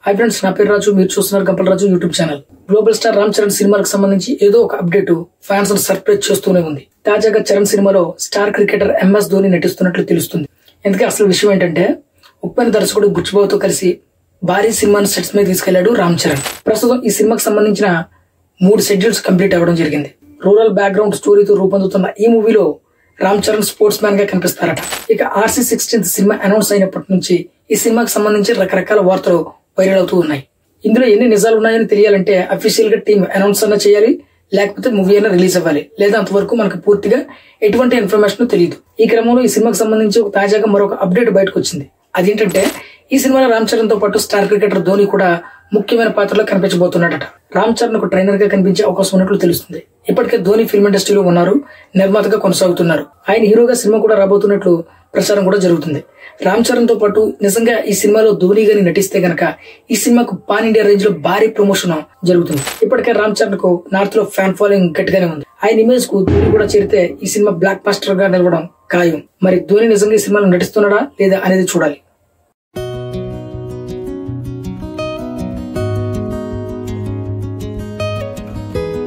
Hi friends, నా పేరు రాజు. మీరు చూస్తున్నారు Gampala Raju YouTube channel. Global star Ram Charan సినిమాలకు సంబంధించి ఏదో ఒక అప్డేట్ ఫ్యాన్స్ సర్ప్రైజ్ చేస్తూనే ఉంది. తాజాగా చరణ్ సినిమాలో స్టార్ క్రికెటర్ MS ధోని నటిస్తున్నట్లు తెలుస్తుంది. ఎందుకంటే అసలు విషయం ఏంటంటే, ఉప్పెన దర్శకుడు బుచ్చిబాబుతో కలిసి భారీ సినిమాను సెట్స్ మీద తీసుకెళ్లాడు రామ్ చరణ్. ప్రస్తుతం ఈ సినిమాకి సంబంధించిన 3 షెడ్యూల్స్ కంప్లీట్ అవ్వడం జరిగింది. రూరల్ బ్యాక్గ్రౌండ్ స్టోరీతో రూపొందుతున్న ఈ మూవీలో రామ్ చరణ్ స్పోర్ట్స్ మ్యాన్ గా కనిపిస్తారట. ఇక RC16 సినిమా అనౌన్స్ అయినప్పటి నుంచి ఈ సినిమాకి సంబంధించి రకరకాల వార్తలు వైరల్ అవుతూ ఉన్నాయి. ఇందులో ఎన్ని నిజాలు ఉన్నాయని తెలియాలంటే అఫీషియల్ గా టీం అనౌన్స్ అన్న చేయాలి, లేకపోతే మూవీ అయినా రిలీజ్ అవ్వాలి. లేదా అంతవరకు మనకు పూర్తిగా ఎటువంటి ఇన్ఫర్మేషన్ తెలియదు. ఈ క్రమంలో ఈ సినిమాకి సంబంధించి తాజాగా మరొక అప్డేట్ బయటకు వచ్చింది. అదేంటంటే, ఈ సినిమాలో రామ్ చరణ్ తో పాటు స్టార్ క్రికెటర్ ధోని కూడా ముఖ్యమైన పాత్రలో కనిపించబోతున్నాడట. రామ్ చరణ్ ఒక ట్రైనర్ గా కనిపించే అవకాశం ఉన్నట్లు తెలుస్తుంది. ఇప్పటికే ధోని ఫిల్మ్ ఇండస్ట్రీలో ఉన్నారు, నిర్మాతగా కొనసాగుతున్నారు. ఆయన హీరోగా సినిమా కూడా రాబోతున్నట్లు ప్రచారం కూడా జరుగుతుంది. రామ్ చరణ్ తో పాటు నిజంగా ఈ సినిమాలో ధోని గాని నటిస్తే గనక ఈ సినిమాకు పాన్ ఇండియా రేంజ్ లో భారీ ప్రమోషన్ జరుగుతుంది. ఇప్పటికే రామ్ చరణ్ కు నార్త్ లో ఫ్యాన్ ఫాలోయింగ్ గట్టిగానే ఉంది. ఆయన ఇమేజ్ కు ధోని కూడా చేరితే ఈ సినిమా బ్లాక్ బస్టర్ గా నిలవడం ఖాయం. మరి ధోని నిజంగా ఈ సినిమాలో నటిస్తున్నాడా లేదా అనేది చూడాలి.